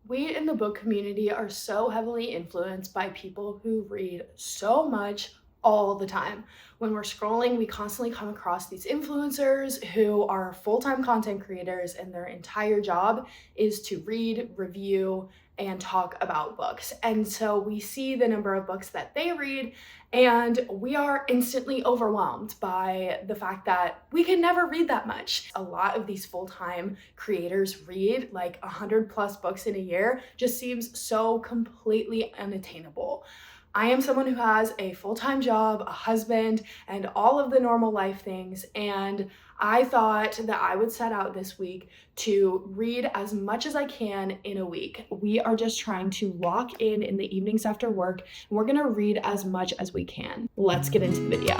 We in the book community are so heavily influenced by people who read so much all the time. When we're scrolling, we constantly come across these influencers who are full-time content creators and their entire job is to read, review, and talk about books. And so we see the number of books that they read and we are instantly overwhelmed by the fact that we can never read that much. A lot of these full-time creators read like 100 plus books in a year just seems so completely unattainable. I am someone who has a full-time job, a husband, and all of the normal life things, and I thought that I would set out this week to read as much as I can in a week. We are just trying to lock in the evenings after work, and we're gonna read as much as we can. Let's get into the video.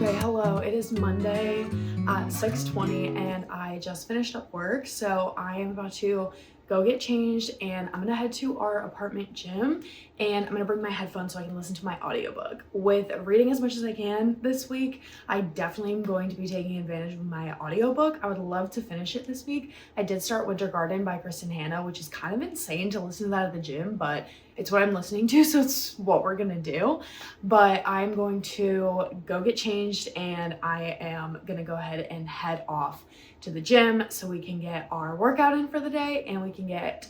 Okay, hello, it is Monday at 6:20 and I just finished up work, so I am about to go get changed and I'm gonna head to our apartment gym and I'm gonna bring my headphones so I can listen to my audiobook. With reading as much as I can this week, I definitely am going to be taking advantage of my audiobook. I would love to finish it this week. I did start Winter Garden by Kristin, which is kind of insane to listen to that at the gym, but it's what I'm listening to, so it's what we're gonna do. But I'm going to go get changed and I am gonna go ahead and head off to the gym so we can get our workout in for the day and we can get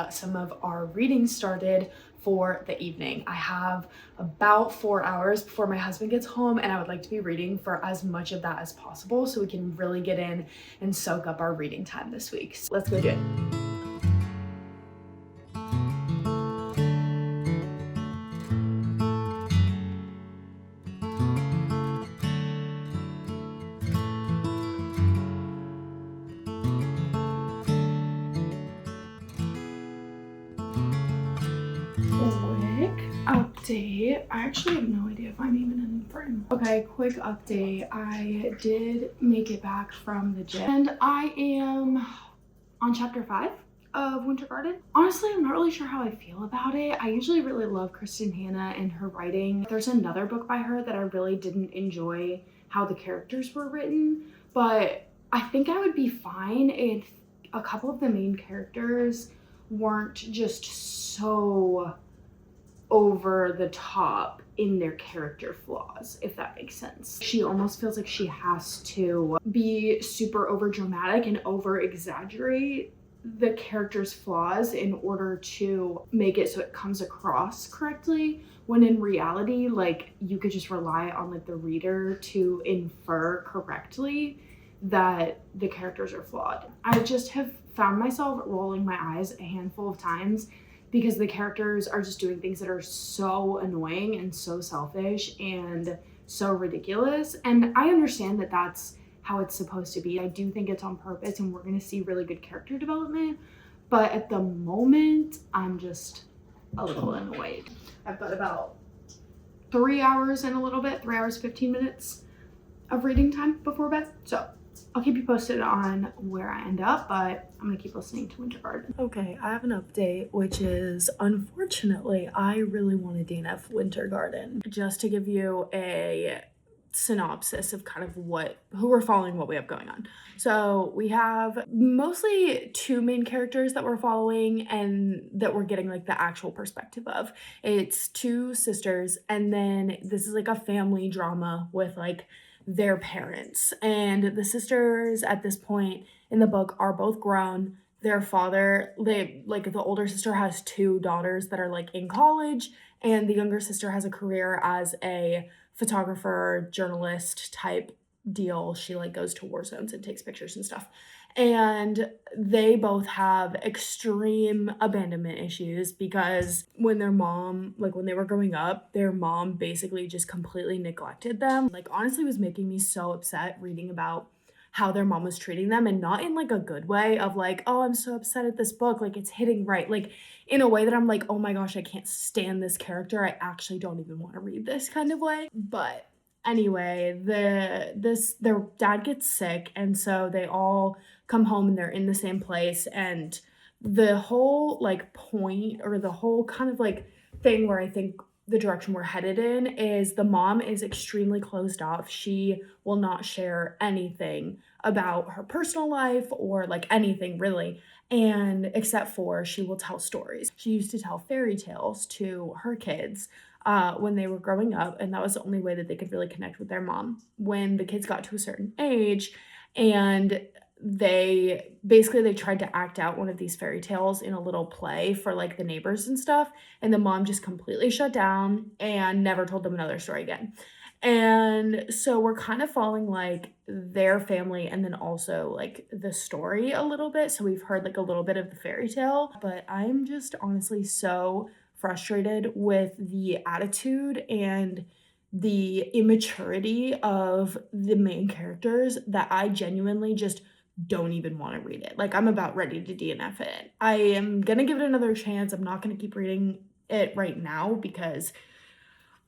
some of our reading started for the evening. I have about 4 hours before my husband gets home and I would like to be reading for as much of that as possible so we can really get in and soak up our reading time this week. So let's go do it. Update. I actually have no idea if I'm even in the frame. Okay, quick update. I did make it back from the gym and I am on chapter 5 of Winter Garden. Honestly, I'm not really sure how I feel about it. I usually really love Kristin and her writing. There's another book by her that I really didn't enjoy how the characters were written, but I think I would be fine if a couple of the main characters weren't just so over the top in their character flaws, if that makes sense. She almost feels like she has to be super over dramatic and over exaggerate the character's flaws in order to make it so it comes across correctly, when in reality, like, you could just rely on like the reader to infer correctly that the characters are flawed. I just have found myself rolling my eyes a handful of times because the characters are just doing things that are so annoying and so selfish and so ridiculous. And I understand that that's how it's supposed to be. I do think it's on purpose and we're gonna see really good character development. But at the moment, I'm just a little annoyed. I've got about 3 hours and a little bit, 3 hours, 15 minutes of reading time before bed. So I'll keep you posted on where I end up, but I'm gonna keep listening to Winter Garden. Okay, I have an update, which is, unfortunately, I really want to DNF Winter Garden. Just to give you a synopsis of kind of who we're following, what we have going on. So we have mostly 2 main characters that we're following and that we're getting like the actual perspective of. It's 2 sisters, and then this is like a family drama with like their parents, and the sisters at this point in the book are both grown. Their father, the older sister has 2 daughters that are like in college, and the younger sister has a career as a photographer, journalist type deal. She like goes to war zones and takes pictures and stuff. And they both have extreme abandonment issues because when they were growing up, their mom basically just completely neglected them. Like, honestly, was making me so upset reading about how their mom was treating them, and not in like a good way of like, oh, I'm so upset at this book, like it's hitting right, like in a way that I'm like, oh my gosh, I can't stand this character, I actually don't even want to read this kind of way. But anyway, their dad gets sick, and so they all come home and they're in the same place. And the whole like point, or the whole kind of like thing where I think the direction we're headed in is the mom is extremely closed off. She will not share anything about her personal life or like anything really. And except for she will tell stories. She used to tell fairy tales to her kids when they were growing up, and that was the only way that they could really connect with their mom. When the kids got to a certain age and they tried to act out one of these fairy tales in a little play for like the neighbors and stuff, and the mom just completely shut down and never told them another story again. And so we're kind of following like their family and then also like the story a little bit. So we've heard like a little bit of the fairy tale, but I'm just honestly so frustrated with the attitude and the immaturity of the main characters that I genuinely just don't even want to read it. Like, I'm about ready to DNF it. I am gonna give it another chance. I'm not gonna keep reading it right now because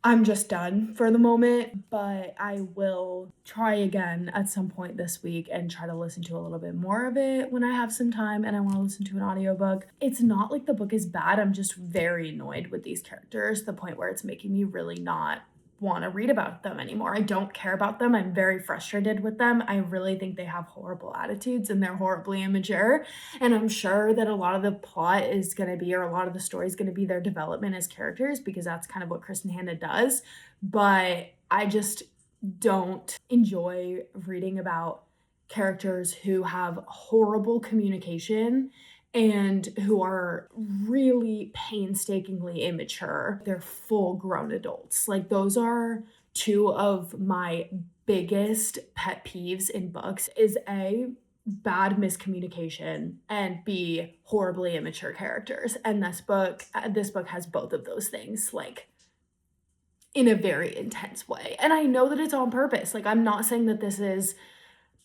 I'm just done for the moment, but I will try again at some point this week and try to listen to a little bit more of it when I have some time and I want to listen to an audiobook. It's not like the book is bad. I'm just very annoyed with these characters to the point where it's making me really not want to read about them anymore. I don't care about them. I'm very frustrated with them. I really think they have horrible attitudes and they're horribly immature. And I'm sure that a lot of the plot is going to be, or a lot of the story is going to be their development as characters, because that's kind of what Kristin Hanna does. But I just don't enjoy reading about characters who have horrible communication and who are really painstakingly immature. They're full-grown adults. Like, those are two of my biggest pet peeves in books, is A, bad miscommunication, and B, horribly immature characters. And this book has both of those things, like, in a very intense way. And I know that it's on purpose. Like, I'm not saying that this is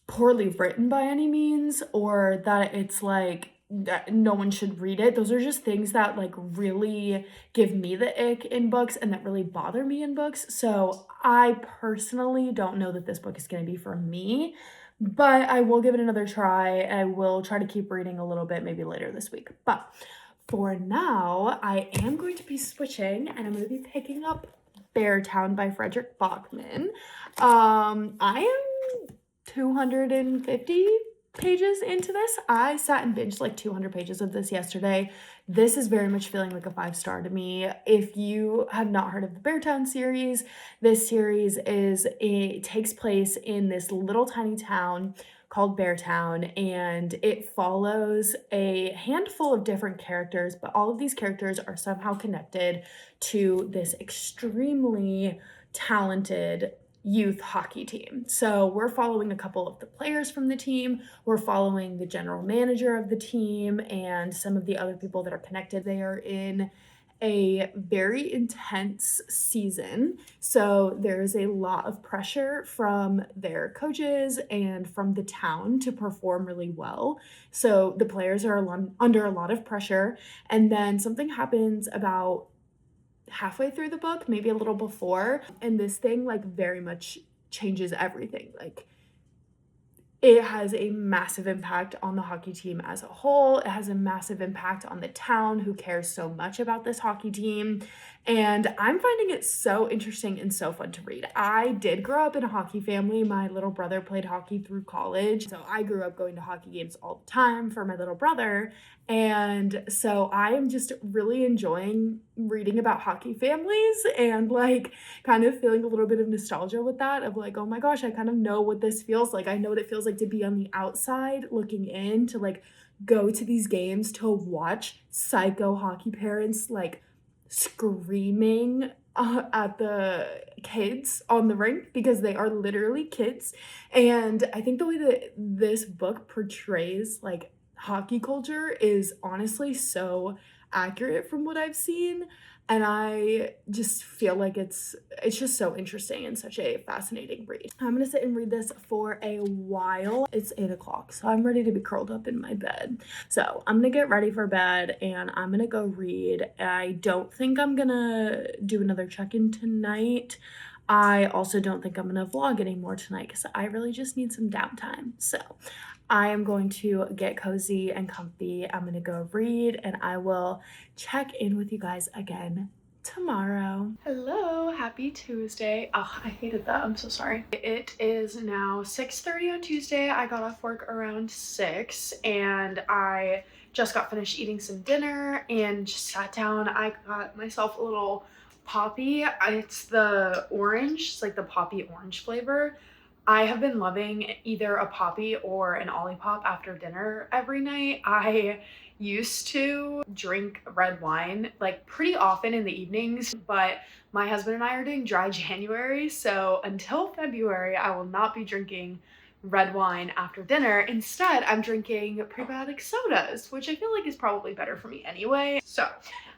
poorly written by any means, or that it's like that no one should read it. Those are just things that like really give me the ick in books and that really bother me in books. So I personally don't know that this book is going to be for me, but I will give it another try. I will try to keep reading a little bit, maybe later this week. But for now, I am going to be switching and I'm going to be picking up Beartown by Fredrik Backman. I am 250 pages into this. I sat and binged like 200 pages of this yesterday. This is very much feeling like a 5-star to me. If you have not heard of the Beartown series, this series takes place in this little tiny town called Beartown, and it follows a handful of different characters, but all of these characters are somehow connected to this extremely talented youth hockey team. So we're following a couple of the players from the team. We're following the general manager of the team and some of the other people that are connected. They are in a very intense season. So there's a lot of pressure from their coaches and from the town to perform really well. So the players are under a lot of pressure. And then something happens about halfway through the book, maybe a little before, and this thing like very much changes everything. Like, it has a massive impact on the hockey team as a whole. It has a massive impact on the town who cares so much about this hockey team. And I'm finding it so interesting and so fun to read. I did grow up in a hockey family. My little brother played hockey through college. So I grew up going to hockey games all the time for my little brother. And so I am just really enjoying reading about hockey families and like kind of feeling a little bit of nostalgia with that, of like, oh my gosh, I kind of know what this feels like. I know what it feels like to be on the outside looking in, to like go to these games, to watch psycho hockey parents like screaming at the kids on the rink, because they are literally kids. And I think the way that this book portrays like hockey culture is honestly so accurate from what I've seen, and I just feel like it's just so interesting and such a fascinating read. I'm gonna sit and read this for a while. It's 8 o'clock, so I'm ready to be curled up in my bed. So I'm gonna get ready for bed and I'm gonna go read. I don't think I'm gonna do another check-in tonight. I also don't think I'm gonna vlog anymore tonight because I really just need some downtime. So I am going to get cozy and comfy. I'm going to go read and I will check in with you guys again tomorrow. Hello, happy Tuesday. Oh, I hated that. I'm so sorry. It is now 6:30 on Tuesday. I got off work around 6 and I just got finished eating some dinner and just sat down. I got myself a little poppy. It's the orange, it's like the poppy orange flavor. I have been loving either a poppy or an olipop after dinner every night. I used to drink red wine like pretty often in the evenings, but my husband and I are doing dry January, so until February I will not be drinking red wine after dinner. Instead, I'm drinking prebiotic sodas, which I feel like is probably better for me anyway. So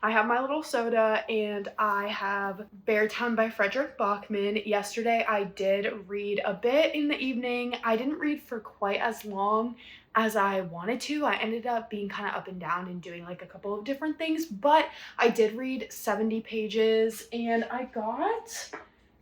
I have my little soda and I have Beartown by Fredrik Backman. Yesterday I did read a bit in the evening. I didn't read for quite as long as I wanted to. I ended up being kind of up and down and doing like a couple of different things, but I did read 70 pages and I got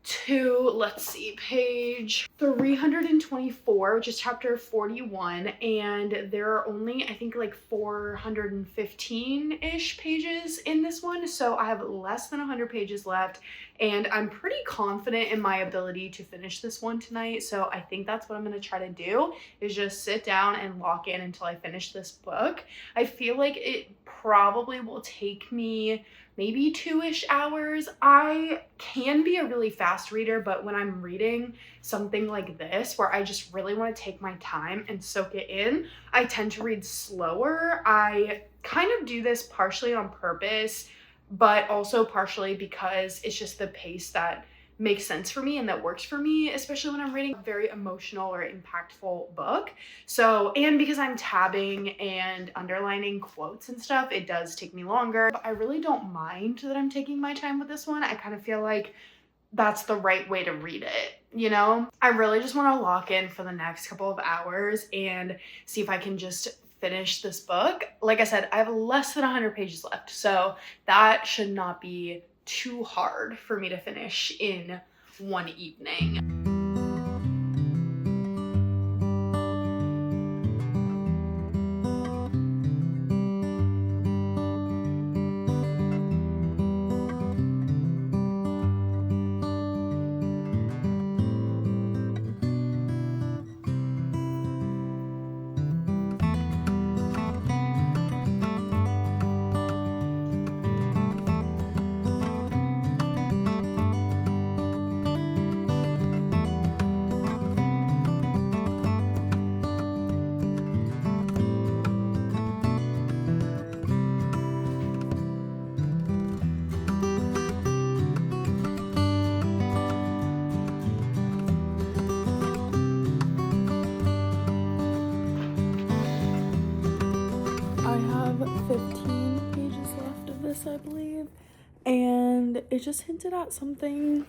to, let's see, page 324, which is chapter 41, and there are only, I think, like 415-ish pages in this one, so I have less than 100 pages left, and I'm pretty confident in my ability to finish this one tonight, so I think that's what I'm going to try to do, is just sit down and lock in until I finish this book. I feel like it probably will take me maybe 2-ish hours. I can be a really fast reader, but when I'm reading something like this, where I just really want to take my time and soak it in, I tend to read slower. I kind of do this partially on purpose, but also partially because it's just the pace that makes sense for me and that works for me, especially when I'm reading a very emotional or impactful book. So, and because I'm tabbing and underlining quotes and stuff, it does take me longer, but I really don't mind that I'm taking my time with this one. I kind of feel like that's the right way to read it, you know? I really just want to lock in for the next couple of hours and see if I can just finish this book. Like I said, I have less than 100 pages left, so that should not be too hard for me to finish in one evening. I have 15 pages left of this, I believe, and it just hinted at something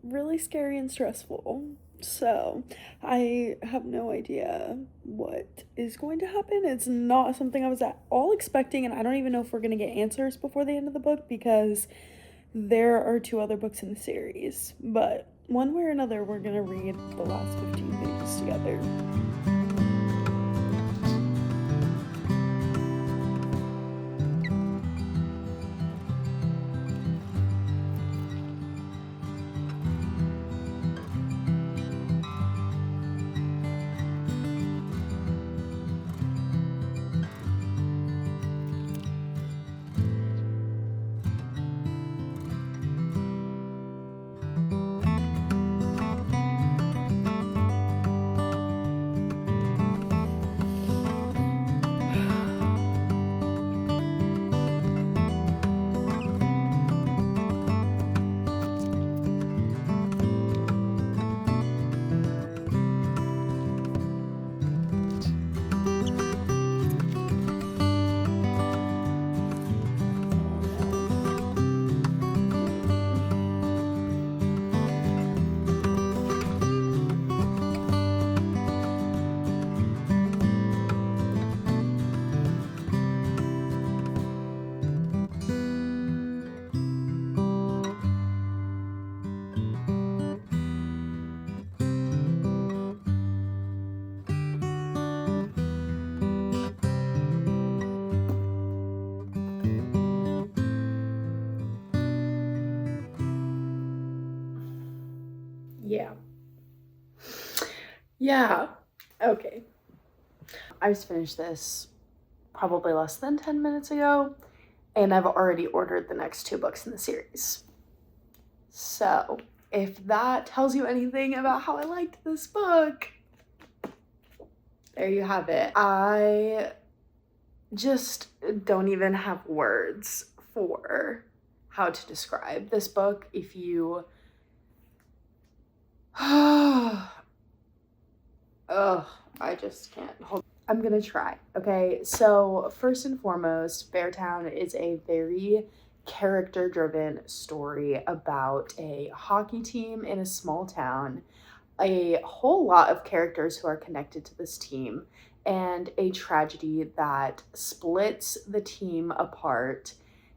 really scary and stressful. So I have no idea what is going to happen. It's not something I was at all expecting, and I don't even know if we're going to get answers before the end of the book because there are 2 other books in the series. But one way or another, we're going to read the last 15 pages together. Yeah. Okay. I just finished this probably less than 10 minutes ago, and I've already ordered the next 2 books in the series. So, if that tells you anything about how I liked this book, there you have it. I just don't even have words for how to describe this book. If you I just can't hold. I'm gonna try. Okay, so first and foremost, Beartown is a very character-driven story about a hockey team in a small town, a whole lot of characters who are connected to this team, and a tragedy that splits the team apart,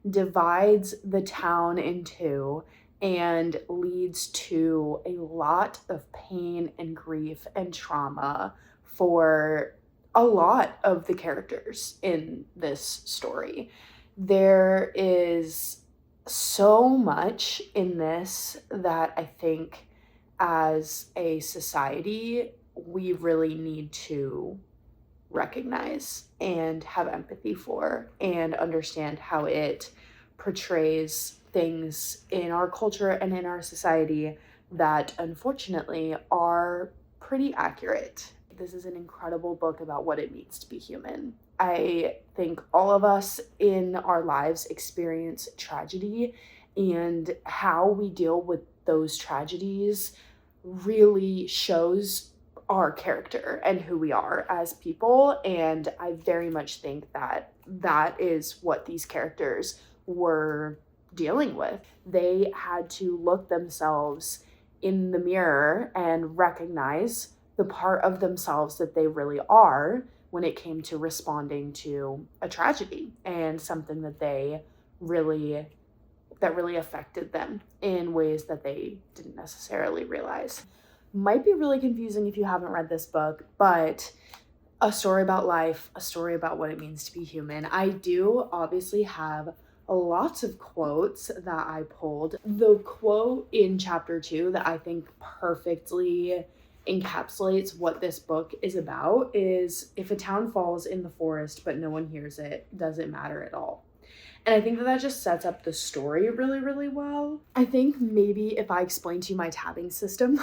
divides the town in two, and leads to a lot of pain and grief and trauma for a lot of the characters in this story. There is so much in this that I think as a society, we really need to recognize and have empathy for and understand how it portrays things in our culture and in our society that unfortunately are pretty accurate. This is an incredible book about what it means to be human. I think all of us in our lives experience tragedy, and how we deal with those tragedies really shows our character and who we are as people. And I very much think that that is what these characters were dealing with. They had to look themselves in the mirror and recognize the part of themselves that they really are when it came to responding to a tragedy and something that really affected them in ways that they didn't necessarily realize. Might be really confusing if you haven't read this book, but a story about life, a story about what it means to be human. I do obviously have lots of quotes that I pulled. The quote in chapter 2 that I think perfectly encapsulates what this book is about is, if a town falls in the forest but no one hears it, does it matter at all? And I think that that just sets up the story really, really well. I think maybe if I explain to you my tabbing system,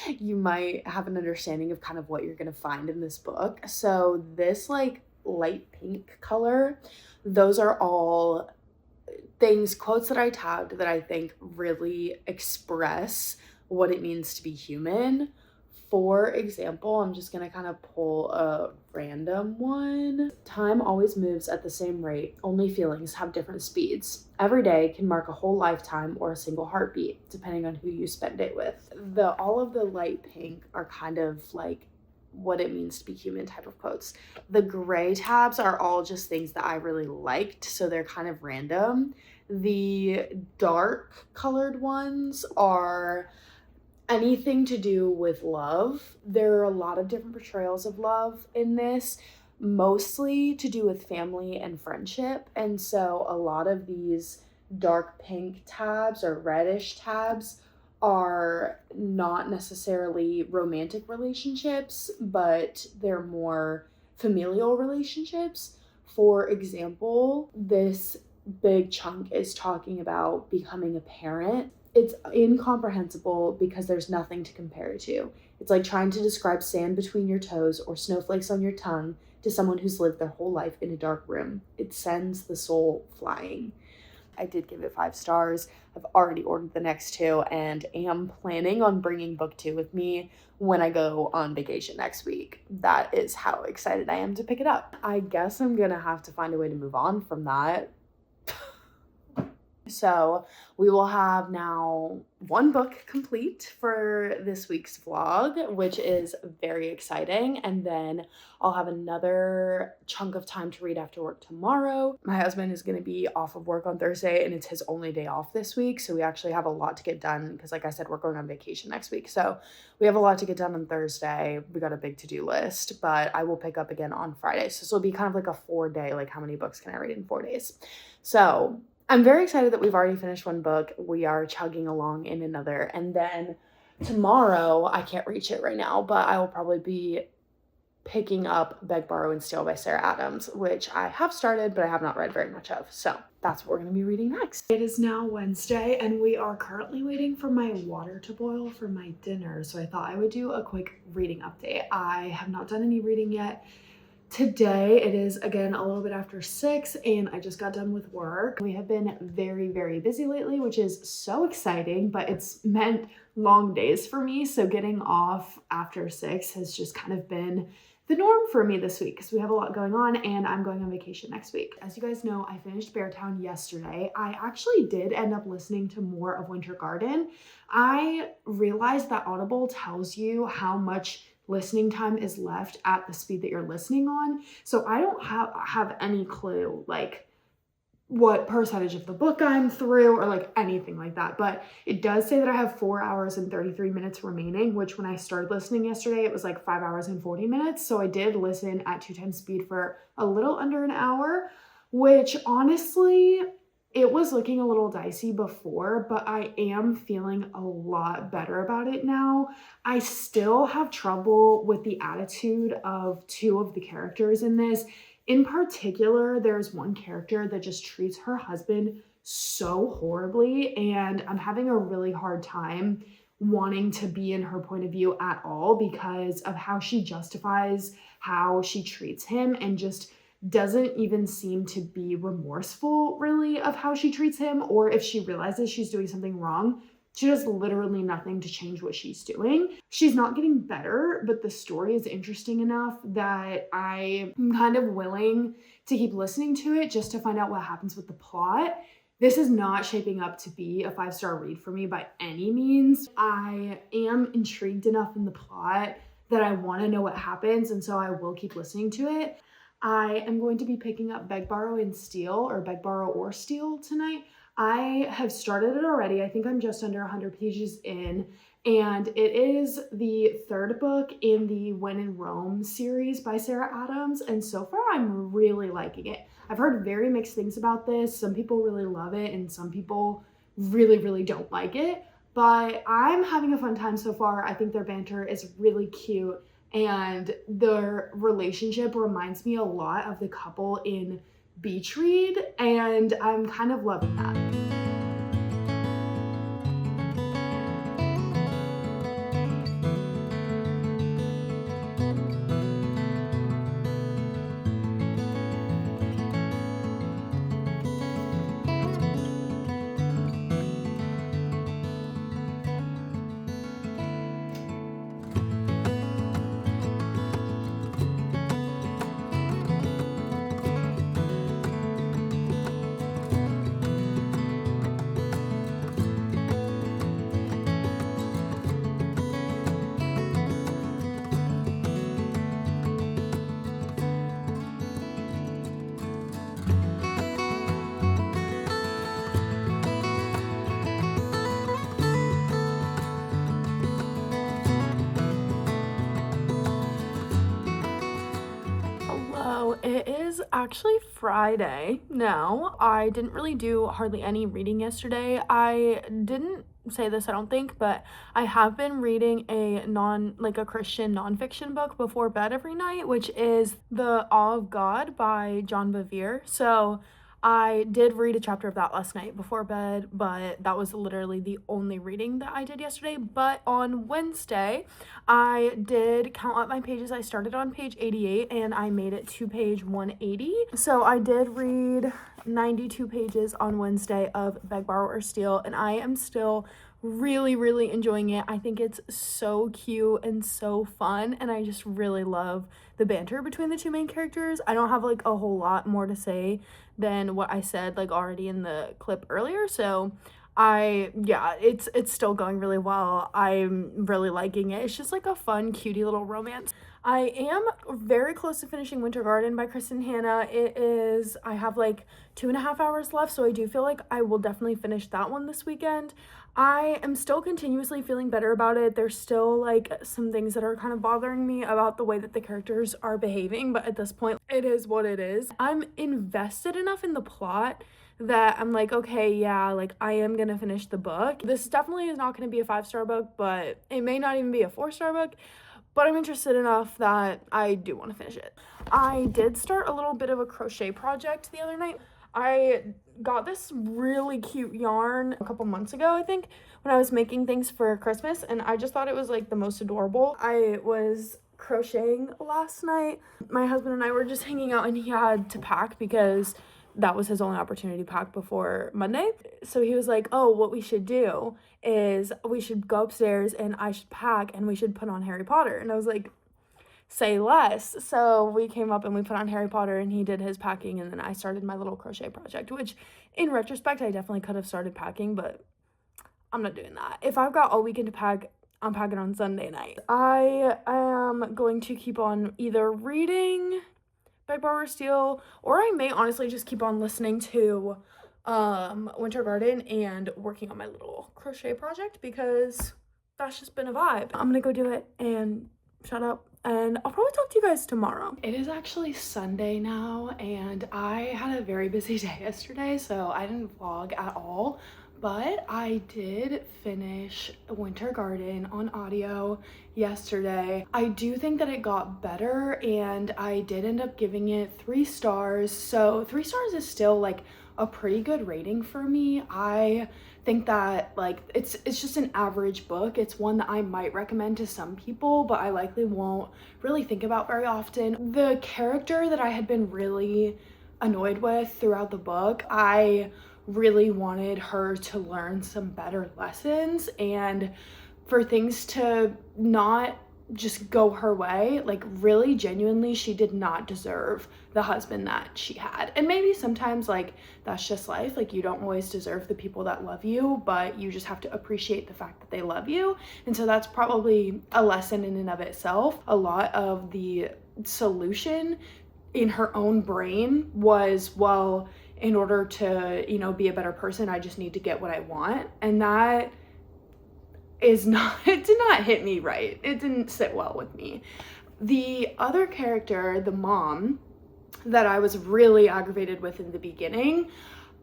you might have an understanding of kind of what you're gonna find in this book. So this like light pink color, those are all quotes that I tabbed that I think really express what it means to be human. For example, I'm just gonna kind of pull a random one. Time always moves at the same rate, only feelings have different speeds. Every day can mark a whole lifetime or a single heartbeat, depending on who you spend it with. All of the light pink are kind of like what it means to be human type of quotes. The gray tabs are all just things that I really liked, so they're kind of random. The dark colored ones are anything to do with love. There are a lot of different portrayals of love in this, mostly to do with family and friendship. And so a lot of these dark pink tabs or reddish tabs are not necessarily romantic relationships, but they're more familial relationships. For example, this big chunk is talking about becoming a parent. It's incomprehensible because there's nothing to compare it to. It's like trying to describe sand between your toes or snowflakes on your tongue to someone who's lived their whole life in a dark room. It sends the soul flying. I did give it 5 stars. I've already ordered the next 2 and am planning on bringing book 2 with me when I go on vacation next week. That is how excited I am to pick it up. I guess I'm gonna have to find a way to move on from that. So we will have now 1 book complete for this week's vlog, which is very exciting. And then I'll have another chunk of time to read after work tomorrow. My husband is going to be off of work on Thursday, and it's his only day off this week. So we actually have a lot to get done because, like I said, we're going on vacation next week. So we have a lot to get done on Thursday. We got a big to-do list, but I will pick up again on Friday. So this will be kind of like a 4-day, like how many books can I read in 4 days? So I'm very excited that we've already finished 1 book. We are chugging along in another. And then tomorrow, I can't reach it right now, but I will probably be picking up Beg, Borrow, and Steal by Sarah Adams, which I have started, but I have not read very much of. So that's what we're going to be reading next. It is now Wednesday, and we are currently waiting for my water to boil for my dinner. So I thought I would do a quick reading update. I have not done any reading yet. Today, it is again a little bit after 6, and I just got done with work. We have been very, very busy lately, which is so exciting, but it's meant long days for me. So getting off after 6 has just kind of been the norm for me this week because we have a lot going on and I'm going on vacation next week. As you guys know, I finished Beartown yesterday. I actually did end up listening to more of Winter Garden. I realized that Audible tells you how much listening time is left at the speed that you're listening on. So I don't have any clue like what percentage of the book I'm through or like anything like that. But it does say that I have 4 hours and 33 minutes remaining, which when I started listening yesterday, it was like 5 hours and 40 minutes. So I did listen at 2 times speed for a little under an hour, which honestly, it was looking a little dicey before, but I am feeling a lot better about it now. I still have trouble with the attitude of 2 of the characters in this. In particular, there's one character that just treats her husband so horribly, and I'm having a really hard time wanting to be in her point of view at all because of how she justifies how she treats him and just doesn't even seem to be remorseful really of how she treats him, or if she realizes she's doing something wrong, she does literally nothing to change what she's doing. She's not getting better, but the story is interesting enough that I'm kind of willing to keep listening to it just to find out what happens with the plot. This is not shaping up to be a 5-star read for me by any means. I am intrigued enough in the plot that I want to know what happens, and so I will keep listening to it. I am going to be picking up Beg, Borrow, and Steal, or Beg, Borrow, or Steal tonight. I have started it already. I think I'm just under 100 pages in, and it is the 3rd book in the When in Rome series by Sarah Adams, and so far I'm really liking it. I've heard very mixed things about this. Some people really love it, and some people really, really don't like it, but I'm having a fun time so far. I think their banter is really cute, and their relationship reminds me a lot of the couple in Beach Read, and I'm kind of loving that. It is actually Friday now. I didn't really do hardly any reading yesterday. I didn't say this, I don't think, but I have been reading a Christian nonfiction book before bed every night, which is The Awe of God by John Bevere. So I did read a chapter of that last night before bed, but that was literally the only reading that I did yesterday. But on Wednesday, I did count up my pages. I started on page 88 and I made it to page 180. So I did read 92 pages on Wednesday of Beg, Borrow, or Steal, and I am still really, really enjoying it. I think it's so cute and so fun, and I just really love the banter between the 2 main characters. I don't have like a whole lot more to say than what I said like already in the clip earlier, so it's still going really well. I'm really liking it. It's just like a fun, cutie little romance. I am very close to finishing Winter Garden by Kristin. I have like 2.5 hours left, so I do feel like I will definitely finish that one this weekend. I am still continuously feeling better about it. There's still like some things that are kind of bothering me about the way that the characters are behaving, but at this point, it is what it is. I'm invested enough in the plot that I'm like, okay, yeah, like I am gonna finish the book. This definitely is not gonna be a 5-star book, but it may not even be a 4-star book, but I'm interested enough that I do want to finish it. I did start a little bit of a crochet project the other night. I got this really cute yarn a couple months ago, I think, when I was making things for Christmas, and I just thought it was like the most adorable. I was crocheting last night. My husband and I were just hanging out, and he had to pack because that was his only opportunity to pack before Monday. So he was like, oh, what we should do is we should go upstairs and I should pack and we should put on Harry Potter. And I was like, say less. So we came up and we put on Harry Potter and he did his packing, and then I started my little crochet project, which in retrospect I definitely could have started packing, but I'm not doing that. If I've got all weekend to pack, I'm packing on Sunday night. I am going to keep on either reading by Barbara Steele, or I may honestly just keep on listening to Winter Garden and working on my little crochet project, because that's just been a vibe. I'm gonna go do it and shut up, and I'll probably talk to you guys tomorrow. It is actually Sunday now, and I had a very busy day yesterday, so I didn't vlog at all, but I did finish Winter Garden on audio yesterday. I do think that it got better, and I did end up giving it 3 stars. So 3 stars is still like a pretty good rating for me. I think that like it's just an average book. It's one that I might recommend to some people, but I likely won't really think about very often. The character that I had been really annoyed with throughout the book, I really wanted her to learn some better lessons and for things to not just go her way. Like really genuinely, she did not deserve the husband that she had. And maybe sometimes like that's just life. Like you don't always deserve the people that love you, but you just have to appreciate the fact that they love you. And so that's probably a lesson in and of itself. A lot of the solution in her own brain was, well, in order to, you know, be a better person, I just need to get what I want. And that is not, it did not hit me right. It didn't sit well with me. The other character, the mom, that I was really aggravated with in the beginning,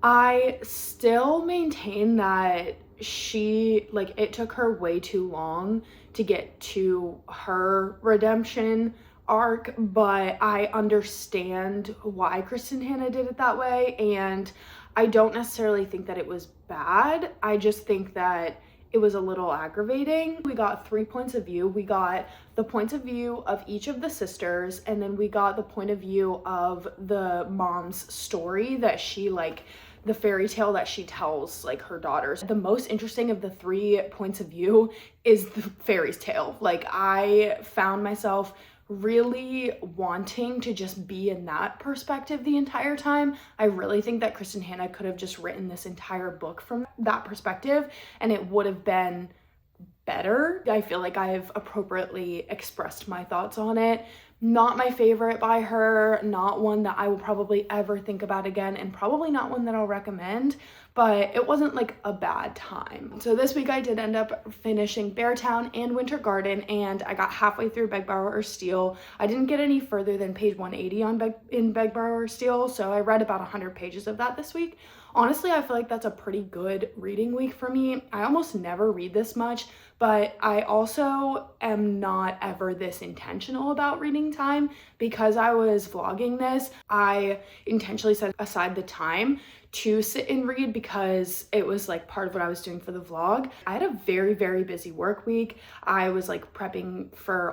I still maintain that she, like, it took her way too long to get to her redemption arc, but I understand why Kristin Hannah did it that way, and I don't necessarily think that it was bad. I just think that it was a little aggravating. We got 3 points of view. We got the points of view of each of the sisters, and then we got the point of view of the mom's story that she, like, the fairy tale that she tells like her daughters. The most interesting of the 3 points of view is the fairy's tale. Like I found myself really wanting to just be in that perspective the entire time. I really think that Kristin Hannah could have just written this entire book from that perspective and it would have been better. I feel like I've appropriately expressed my thoughts on it. Not my favorite by her, not one that I will probably ever think about again, and probably not one that I'll recommend, but it wasn't like a bad time. So this week I did end up finishing Beartown and Winter Garden, and I got halfway through Beg, Borrow, or Steal. I didn't get any further than page 180 in Beg, Borrow, or Steal, so I read about 100 pages of that this week. Honestly, I feel like that's a pretty good reading week for me. I almost never read this much, but I also am not ever this intentional about reading time. Because I was vlogging this, I intentionally set aside the time to sit and read because it was like part of what I was doing for the vlog. I had a very, very busy work week. I was like prepping for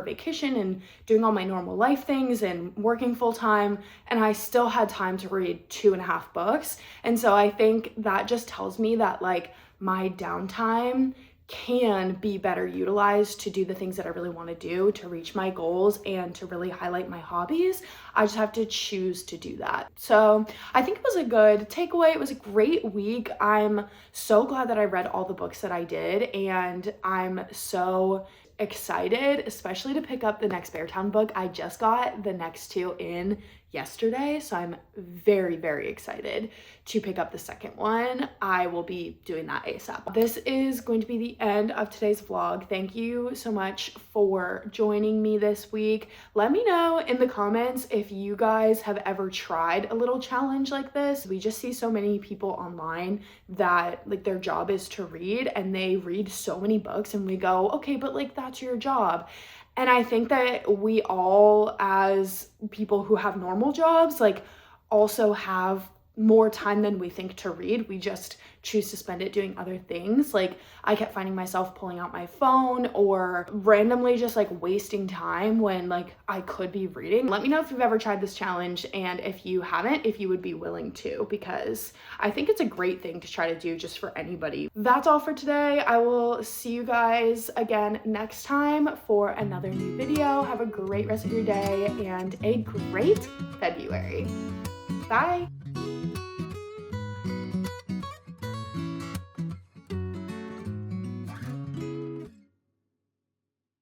vacation and doing all my normal life things and working full time, and I still had time to read 2.5 books. And so I think that just tells me that like my downtime can be better utilized to do the things that I really want to do, to reach my goals and to really highlight my hobbies. I just have to choose to do that. So I think it was a good takeaway. It was a great week. I'm so glad that I read all the books that I did, and I'm so excited, especially to pick up the next Beartown book. I just got the next 2 in yesterday, so I'm very, very excited to pick up the second one. I will be doing that ASAP. This is going to be the end of today's vlog. Thank you so much for joining me this week. Let me know in the comments if you guys have ever tried a little challenge like this. We just see so many people online that like their job is to read, and they read so many books, and we go, okay, but like that's your job. And I think that we all, as people who have normal jobs, like also have more time than we think to read. We just choose to spend it doing other things. Like I kept finding myself pulling out my phone or randomly just like wasting time when like I could be reading. Let me know if you've ever tried this challenge, and if you haven't, if you would be willing to, because I think it's a great thing to try to do just for anybody. That's all for today. I will see you guys again next time for another new video. Have a great rest of your day and a great February. Bye.